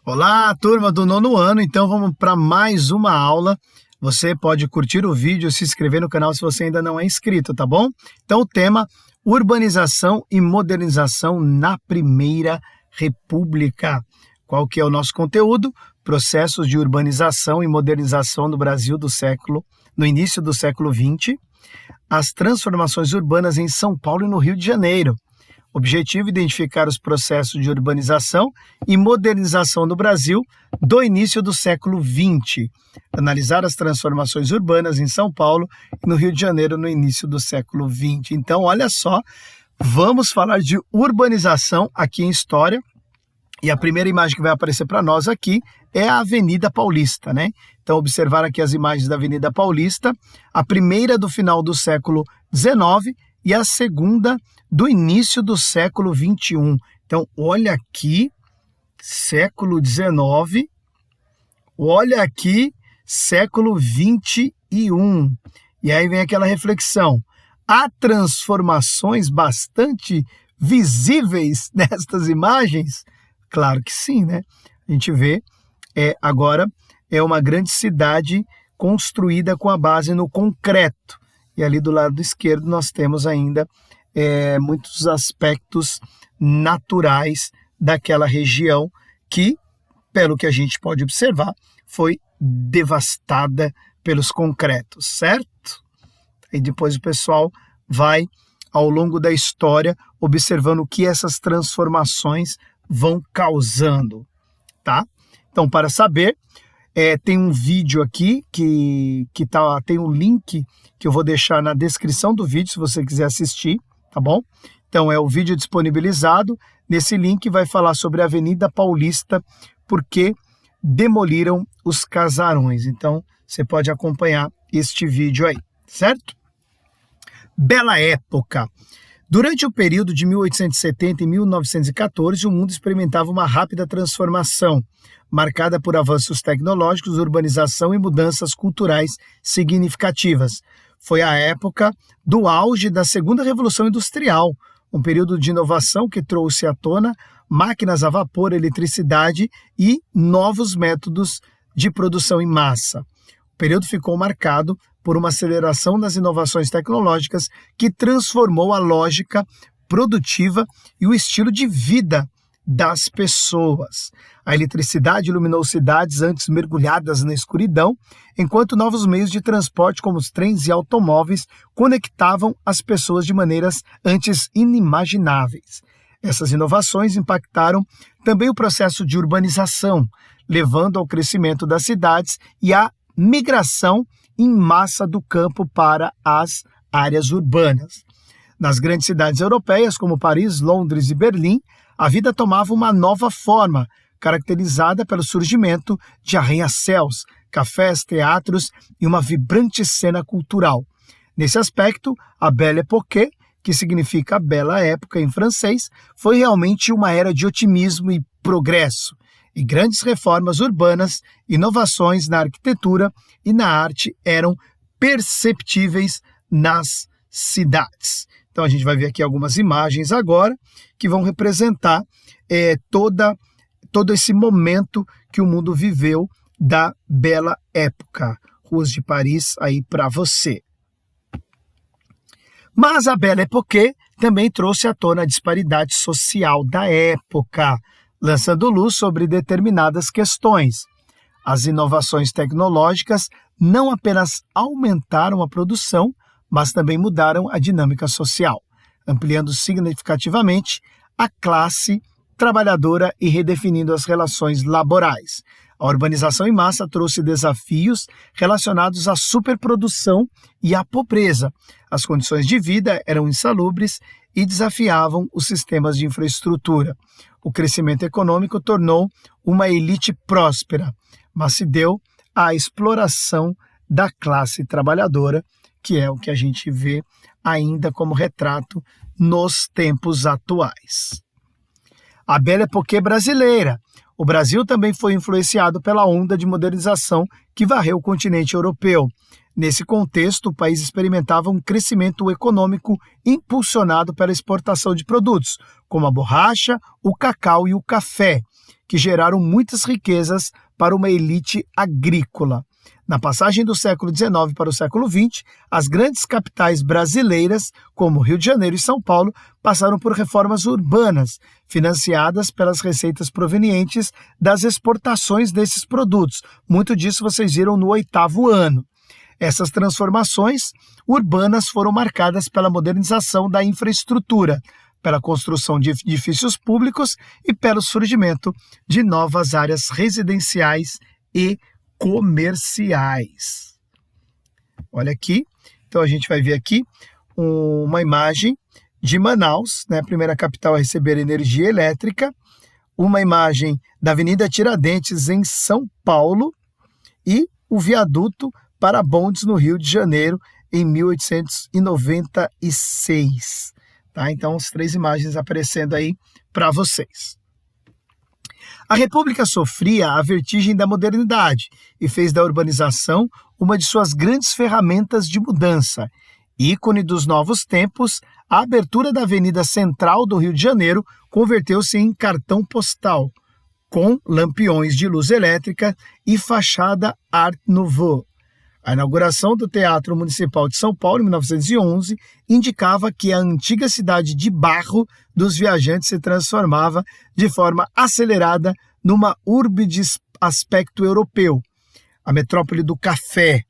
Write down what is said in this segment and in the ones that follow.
Olá, turma do nono ano. Então vamos para mais uma aula. Você pode curtir o vídeo, se inscrever no canal se você ainda não é inscrito, tá bom? Então o tema: urbanização e modernização na Primeira República. Qual que é o nosso conteúdo? Processos de urbanização e modernização no Brasil no início do século XX, as transformações urbanas em São Paulo e no Rio de Janeiro. Objetivo: identificar os processos de urbanização e modernização no Brasil do início do século XX. Analisar as transformações urbanas em São Paulo e no Rio de Janeiro no início do século XX. Então, olha só, vamos falar de urbanização aqui em História. E a primeira imagem que vai aparecer para nós aqui é a Avenida Paulista, né? Então, observar aqui as imagens da Avenida Paulista, a primeira do final do século XIX e a segunda do início do século XXI. Então, olha aqui, século XIX, olha aqui, século XXI. E aí vem aquela reflexão. Há transformações bastante visíveis nestas imagens? Claro que sim, né? A gente vê, agora é uma grande cidade construída com a base no concreto. E ali do lado esquerdo nós temos ainda muitos aspectos naturais daquela região que, pelo que a gente pode observar, foi devastada pelos concretos, certo? E depois o pessoal vai, ao longo da história, observando o que essas transformações vão causando, tá? Então, para saber, tem um vídeo aqui tem um link que eu vou deixar na descrição do vídeo, se você quiser assistir, tá bom? Então, é o vídeo disponibilizado. Nesse link vai falar sobre a Avenida Paulista, porque demoliram os casarões. Então, você pode acompanhar este vídeo aí, certo? Bela época. Durante o período de 1870 e 1914, o mundo experimentava uma rápida transformação, marcada por avanços tecnológicos, urbanização e mudanças culturais significativas. Foi a época do auge da Segunda Revolução Industrial, um período de inovação que trouxe à tona máquinas a vapor, eletricidade e novos métodos de produção em massa. O período ficou marcado por uma aceleração nas inovações tecnológicas que transformou a lógica produtiva e o estilo de vida das pessoas. A eletricidade iluminou cidades antes mergulhadas na escuridão, enquanto novos meios de transporte, como os trens e automóveis, conectavam as pessoas de maneiras antes inimagináveis. Essas inovações impactaram também o processo de urbanização, levando ao crescimento das cidades e à migração em massa do campo para as áreas urbanas. Nas grandes cidades europeias, como Paris, Londres e Berlim, a vida tomava uma nova forma, caracterizada pelo surgimento de arranha-céus, cafés, teatros e uma vibrante cena cultural. Nesse aspecto, a Belle Époque, que significa bela época em francês, foi realmente uma era de otimismo e progresso, e grandes reformas urbanas, inovações na arquitetura e na arte eram perceptíveis nas cidades. Então a gente vai ver aqui algumas imagens agora que vão representar todo esse momento que o mundo viveu da Bela Época. Ruas de Paris aí para você. Mas a Belle Époque também trouxe à tona a disparidade social da época, lançando luz sobre determinadas questões. As inovações tecnológicas não apenas aumentaram a produção, mas também mudaram a dinâmica social, ampliando significativamente a classe trabalhadora e redefinindo as relações laborais. A urbanização em massa trouxe desafios relacionados à superprodução e à pobreza. As condições de vida eram insalubres e desafiavam os sistemas de infraestrutura. O crescimento econômico tornou uma elite próspera, mas se deu à exploração da classe trabalhadora, que é o que a gente vê ainda como retrato nos tempos atuais. A Belle Époque brasileira. O Brasil também foi influenciado pela onda de modernização que varreu o continente europeu. Nesse contexto, o país experimentava um crescimento econômico impulsionado pela exportação de produtos, como a borracha, o cacau e o café, que geraram muitas riquezas para uma elite agrícola. Na passagem do século XIX para o século XX, as grandes capitais brasileiras, como Rio de Janeiro e São Paulo, passaram por reformas urbanas, financiadas pelas receitas provenientes das exportações desses produtos. Muito disso vocês viram no 8º ano. Essas transformações urbanas foram marcadas pela modernização da infraestrutura, pela construção de edifícios públicos e pelo surgimento de novas áreas residenciais e comerciais. Olha aqui, então a gente vai ver aqui uma imagem de Manaus, né, a primeira capital a receber energia elétrica, uma imagem da Avenida Tiradentes em São Paulo e o viaduto para bondes no Rio de Janeiro em 1896. Tá? Então, as 3 imagens aparecendo aí para vocês. A República sofria a vertigem da modernidade e fez da urbanização uma de suas grandes ferramentas de mudança. Ícone dos novos tempos, a abertura da Avenida Central do Rio de Janeiro converteu-se em cartão postal, com lampiões de luz elétrica e fachada Art Nouveau. A inauguração do Teatro Municipal de São Paulo, em 1911, indicava que a antiga cidade de barro dos viajantes se transformava de forma acelerada numa urbe de aspecto europeu, a metrópole do café.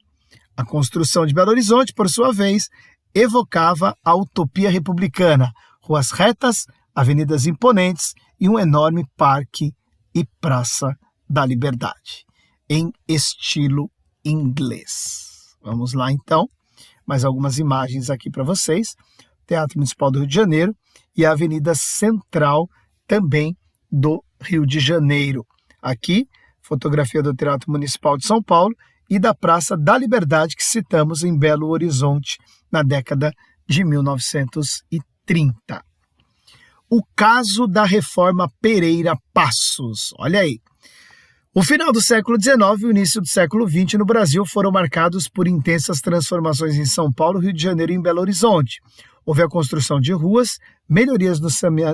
A construção de Belo Horizonte, por sua vez, evocava a utopia republicana, ruas retas, avenidas imponentes e um enorme parque e Praça da Liberdade, em estilo inglês. Vamos lá então, mais algumas imagens aqui para vocês. Teatro Municipal do Rio de Janeiro e a Avenida Central também do Rio de Janeiro. Aqui, fotografia do Teatro Municipal de São Paulo e da Praça da Liberdade que citamos em Belo Horizonte na década de 1930. O caso da Reforma Pereira Passos. Olha aí. O final do século XIX e o início do século XX no Brasil foram marcados por intensas transformações em São Paulo, Rio de Janeiro e em Belo Horizonte. Houve a construção de ruas, melhorias no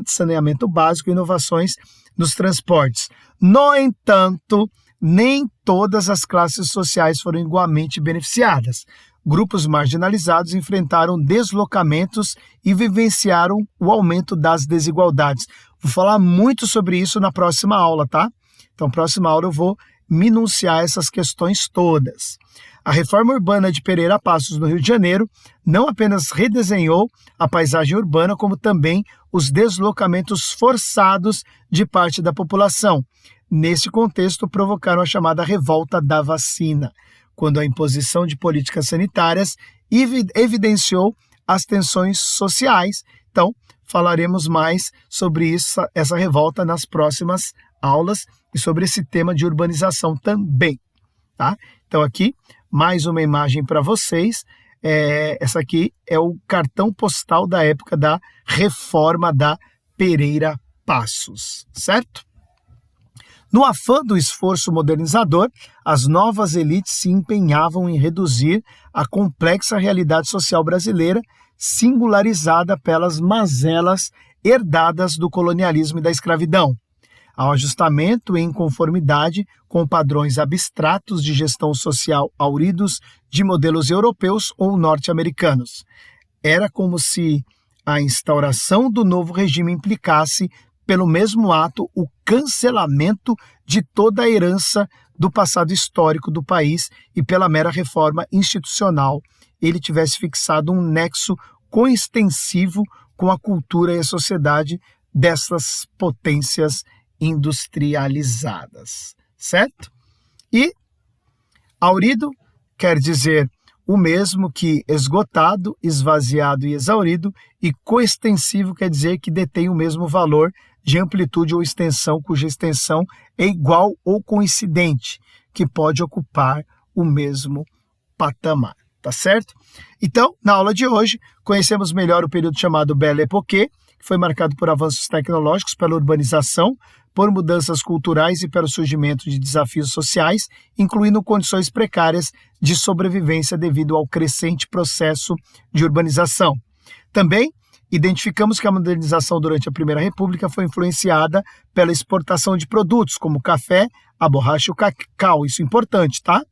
saneamento básico e inovações nos transportes. No entanto, nem todas as classes sociais foram igualmente beneficiadas. Grupos marginalizados enfrentaram deslocamentos e vivenciaram o aumento das desigualdades. Vou falar muito sobre isso na próxima aula, tá? Então, na próxima aula eu vou minuciar essas questões todas. A reforma urbana de Pereira Passos, no Rio de Janeiro, não apenas redesenhou a paisagem urbana, como também os deslocamentos forçados de parte da população. Nesse contexto, provocaram a chamada revolta da vacina, quando a imposição de políticas sanitárias evidenciou as tensões sociais. Então, falaremos mais sobre isso, essa revolta nas próximas aulas e sobre esse tema de urbanização também, tá? Então aqui, mais uma imagem para vocês. Essa aqui é o cartão postal da época da reforma da Pereira Passos, certo? No afã do esforço modernizador, as novas elites se empenhavam em reduzir a complexa realidade social brasileira, singularizada pelas mazelas herdadas do colonialismo e da escravidão, ao ajustamento em conformidade com padrões abstratos de gestão social auridos de modelos europeus ou norte-americanos. Era como se a instauração do novo regime implicasse, pelo mesmo ato, o cancelamento de toda a herança do passado histórico do país e pela mera reforma institucional ele tivesse fixado um nexo coextensivo com a cultura e a sociedade dessas potências industrializadas, certo? E aurido quer dizer o mesmo que esgotado, esvaziado e exaurido, e coextensivo quer dizer que detém o mesmo valor de amplitude ou extensão, cuja extensão é igual ou coincidente, que pode ocupar o mesmo patamar, tá certo? Então, na aula de hoje, conhecemos melhor o período chamado Belle Époque, que foi marcado por avanços tecnológicos, pela urbanização, por mudanças culturais e pelo surgimento de desafios sociais, incluindo condições precárias de sobrevivência devido ao crescente processo de urbanização. Também identificamos que a modernização durante a Primeira República foi influenciada pela exportação de produtos como o café, a borracha e o cacau. Isso é importante, tá?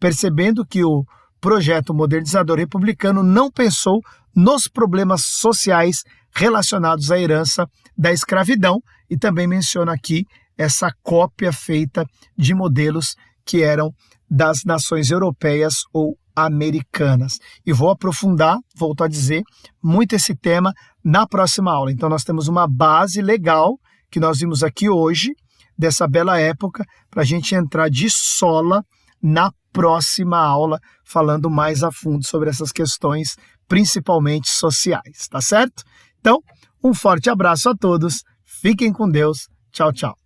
Percebendo que o projeto modernizador republicano não pensou nos problemas sociais relacionados à herança da escravidão e também menciona aqui essa cópia feita de modelos que eram das nações europeias ou americanas. E vou aprofundar, volto a dizer, muito esse tema na próxima aula. Então nós temos uma base legal que nós vimos aqui hoje, dessa bela época, para a gente entrar de sola na próxima aula, falando mais a fundo sobre essas questões, principalmente sociais, tá certo? Então, um forte abraço a todos, fiquem com Deus, tchau, tchau.